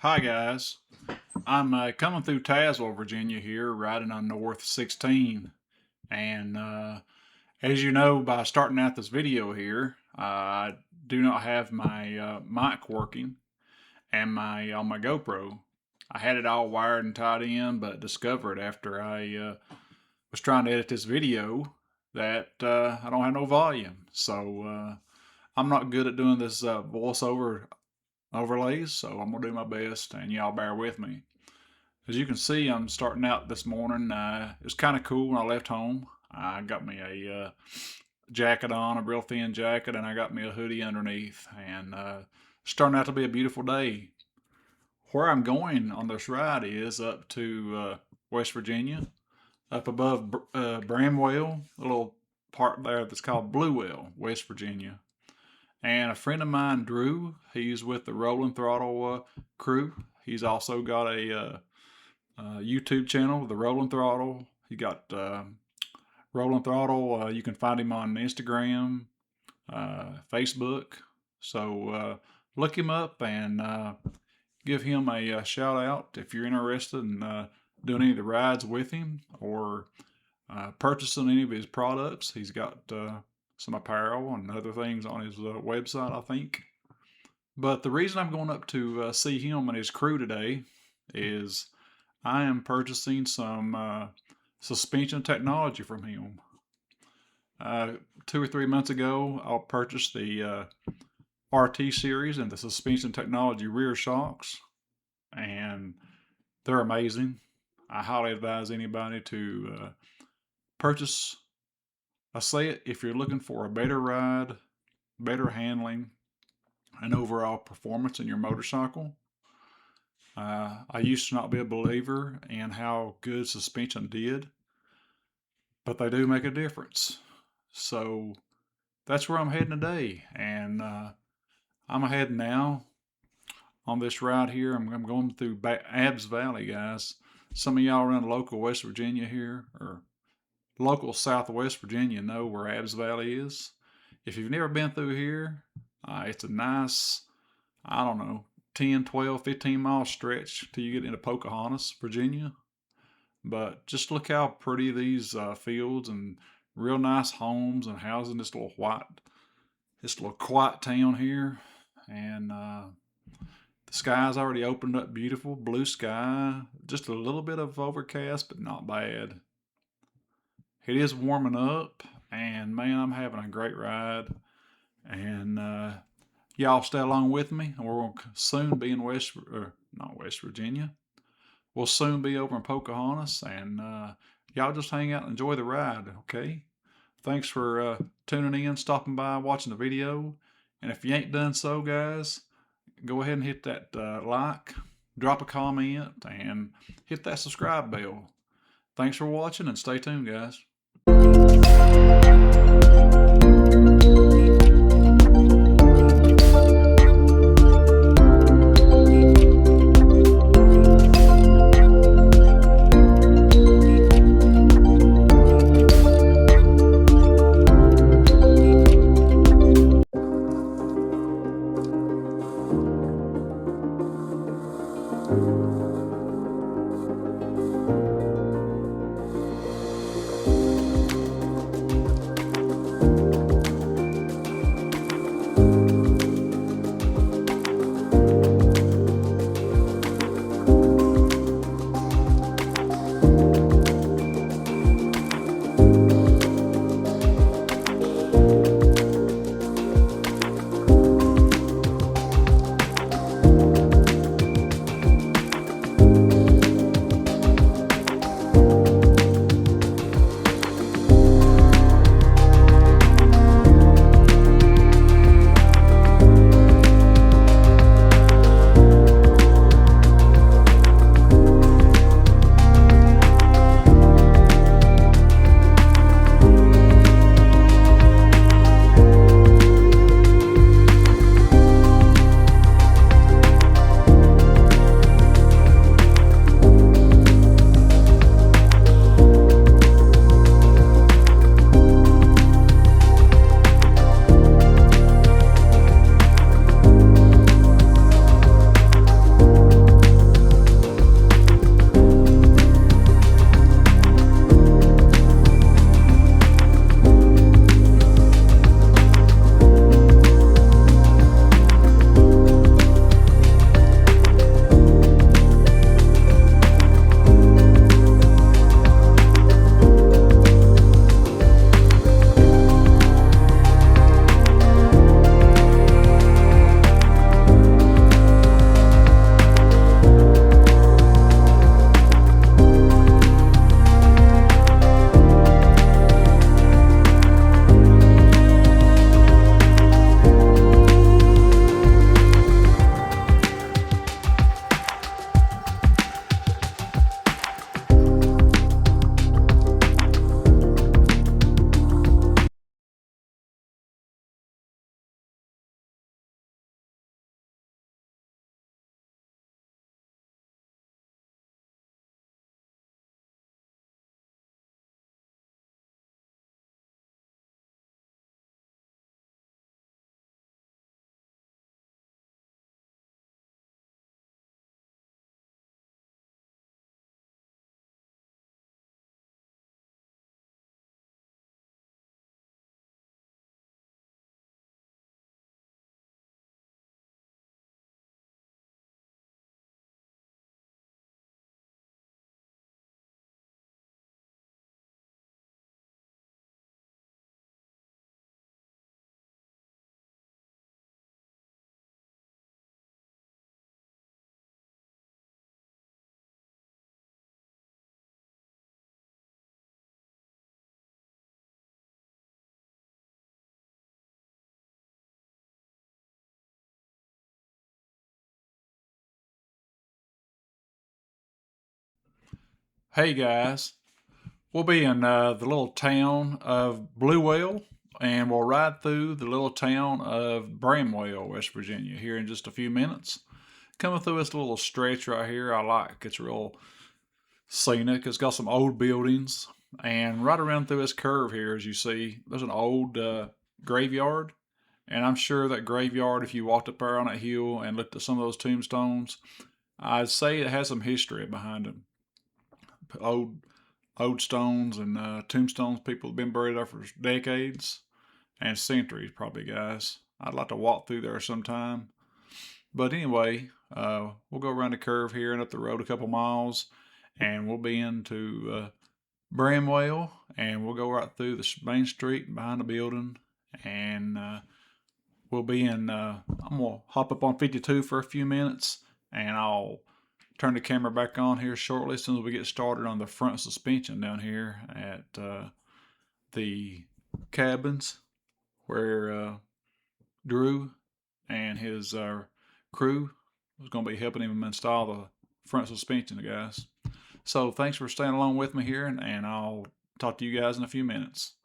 Hi guys, I'm coming through Tazewell, Virginia here, riding on North 16. And as you know, by starting out this video here, I do not have my mic working and my GoPro. I had it all wired and tied in, but discovered after I was trying to edit this video that I don't have no volume. So I'm not good at doing this voiceover overlays, so I'm gonna do my best, and y'all bear with me. As you can see, I'm starting out this morning. It was kind of cool when I left home. I got me a jacket on, a real thin jacket, and I got me a hoodie underneath, and starting out to be a beautiful day. Where I'm going on this ride is up to West Virginia, up above Bramwell, a little part there that's called Bluewell, West Virginia. And a friend of mine, Drew, he's with the Rolling Throttle crew. He's also got a YouTube channel, the Rolling Throttle. He got Rolling Throttle. You can find him on Instagram, Facebook. So look him up and give him a shout out if you're interested in doing any of the rides with him or purchasing any of his products. He's got some apparel and other things on his website, I think. But the reason I'm going up to see him and his crew today is I am purchasing some suspension technology from him. 2 or 3 months ago, I purchased the RT series and the suspension technology rear shocks, and they're amazing. I highly advise anybody to purchase a set if you're looking for a better ride, better handling, and overall performance in your motorcycle. I used to not be a believer in how good suspension did, but they do make a difference. So that's where I'm heading today, and I'm heading now on this ride here. I'm going through Abbs Valley, guys. Some of y'all around local West Virginia here, or local Southwest Virginia, know where Abbs Valley is. If you've never been through here, it's a nice, 10, 12, 15 mile stretch till you get into Pocahontas, Virginia. But just look how pretty these fields and real nice homes and houses in this little quiet town here. And the sky's already opened up, beautiful blue sky, just a little bit of overcast, but not bad. It is warming up, and man, I'm having a great ride. And y'all stay along with me, and we're going to soon be in not West Virginia. We'll soon be over in Pocahontas, and y'all just hang out and enjoy the ride, okay? Thanks for tuning in, stopping by, watching the video. And if you ain't done so, guys, go ahead and hit that like, drop a comment, and hit that subscribe bell. Thanks for watching, and stay tuned, guys. Hey guys, we'll be in the little town of Blue Whale, and we'll ride through the little town of Bramwell, West Virginia, here in just a few minutes. Coming through this little stretch right here, I like. It's real scenic. It's got some old buildings, and right around through this curve here, as you see, there's an old graveyard. And I'm sure that graveyard, if you walked up there on that hill and looked at some of those tombstones, I'd say it has some history behind them. Old stones and tombstones. People have been buried there for decades and centuries, probably, guys. I'd like to walk through there sometime. But anyway, we'll go around the curve here and up the road a couple miles, and we'll be into Bramwell, and we'll go right through the main street behind the building, and we'll be in. I'm gonna hop up on 52 for a few minutes, and I'll turn the camera back on here shortly as soon as we get started on the front suspension down here at the cabins where Drew and his crew was going to be helping him install the front suspension, guys. So thanks for staying along with me here, and I'll talk to you guys in a few minutes.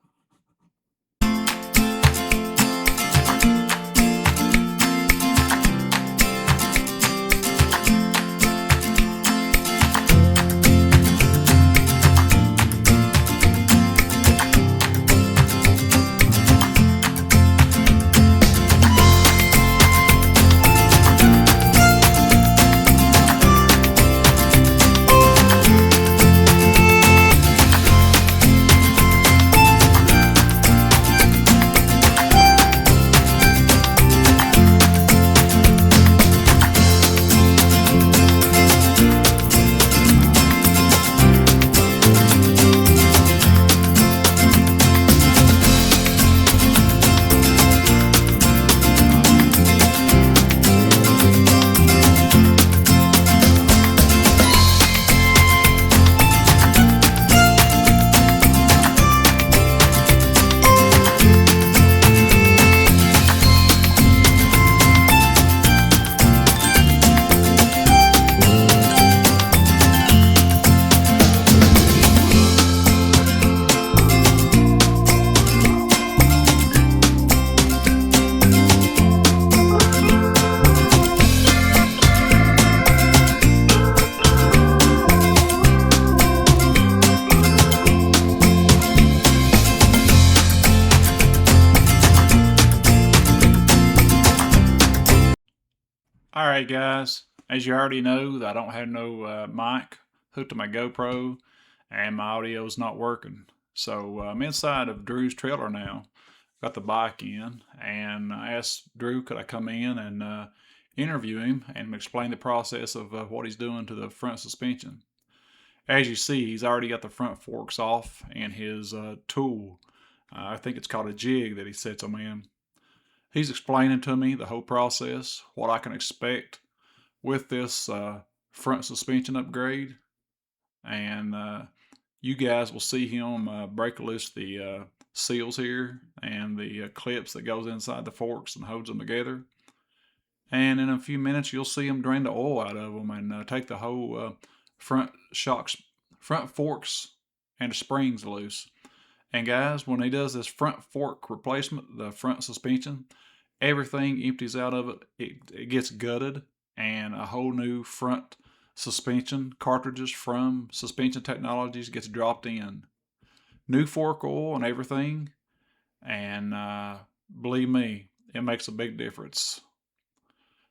All right, guys. As you already know, I don't have no mic hooked to my GoPro, and my audio's not working. So I'm inside of Drew's trailer now. Got the bike in, and I asked Drew could I come in and interview him and explain the process of what he's doing to the front suspension. As you see, he's already got the front forks off and his tool. I think it's called a jig that he sets them in. He's explaining to me the whole process, what I can expect with this front suspension upgrade, and you guys will see him break loose the seals here and the clips that goes inside the forks and holds them together. And in a few minutes, you'll see him drain the oil out of them and take the whole front forks and the springs loose. And guys, when he does this front fork replacement, the front suspension, everything empties out of it. It gets gutted, and a whole new front suspension cartridges from Suspension Technologies gets dropped in. New fork oil and everything, and believe me, it makes a big difference.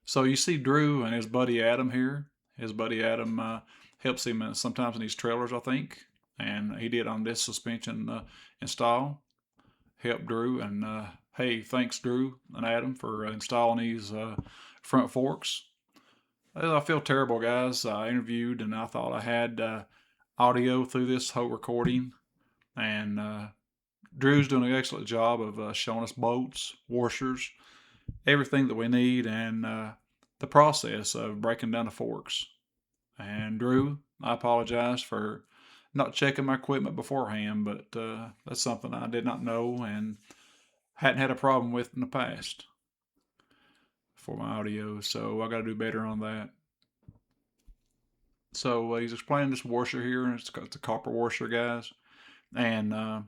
So you see Drew and his buddy Adam here. His buddy Adam helps him sometimes in these trailers, I think, and he did on this suspension install. Help Drew, and hey, thanks Drew and Adam for installing these front forks. I feel terrible, guys. I interviewed and I thought I had audio through this whole recording, and Drew's doing an excellent job of showing us bolts, washers, everything that we need, and the process of breaking down the forks. And Drew, I apologize for not checking my equipment beforehand, but that's something I did not know and hadn't had a problem with in the past for my audio, so I got to do better on that. So he's explaining this washer here, and it's a copper washer, guys, and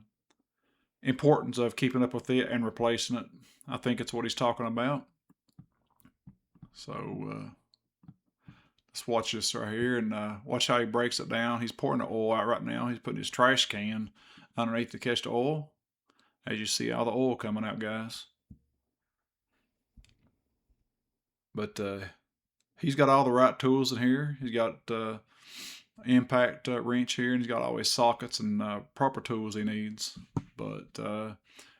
importance of keeping up with it and replacing it. I think it's what he's talking about. So let's watch this right here, and watch how he breaks it down. He's pouring the oil out right now. He's putting his trash can underneath to catch the oil. As you see all the oil coming out, guys. But he's got all the right tools in here. He's got impact wrench here, and he's got all his sockets and proper tools he needs. But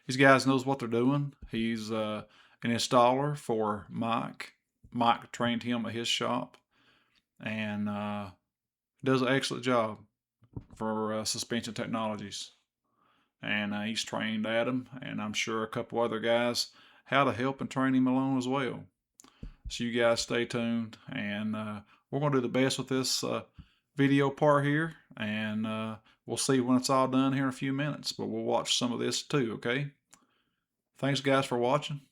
these guys knows what they're doing. He's an installer for Mike. Mike trained him at his shop, and does an excellent job for Suspension Technologies. And he's trained Adam, and I'm sure a couple other guys how to help and train him along as well. So you guys stay tuned, and we're going to do the best with this video part here, and we'll see when it's all done here in a few minutes, but we'll watch some of this too, okay? Thanks guys for watching.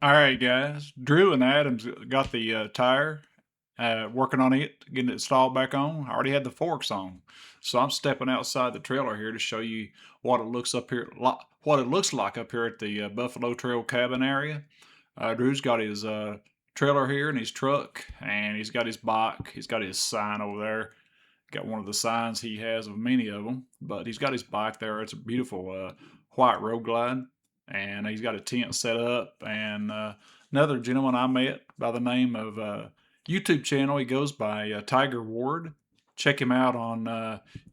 All right, guys. Drew and Adam's got the tire, working on it, getting it installed back on. I already had the forks on, so I'm stepping outside the trailer here to show you what it looks up here, what it looks like up here at the Buffalo Trail cabin area. Drew's got his trailer here and his truck, and he's got his bike. He's got his sign over there. Got one of the signs he has of many of them, but he's got his bike there. It's a beautiful white Road Glide, and he's got a tent set up. And another gentleman I met by the name of YouTube channel, he goes by Tiger Ward. Check him out on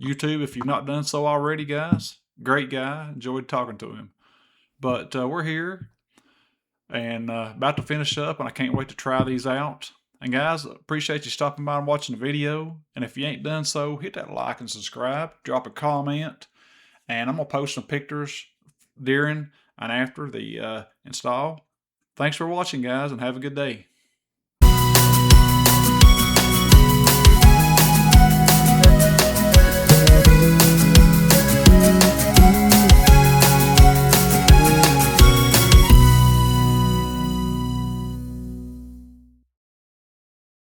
YouTube if you've not done so already, guys. Great guy. Enjoyed talking to him. But we're here and about to finish up, and I can't wait to try these out. And guys, appreciate you stopping by and watching the video. And if you ain't done so, hit that like and subscribe. Drop a comment. And I'm going to post some pictures during and after the install. Thanks for watching, guys, and have a good day.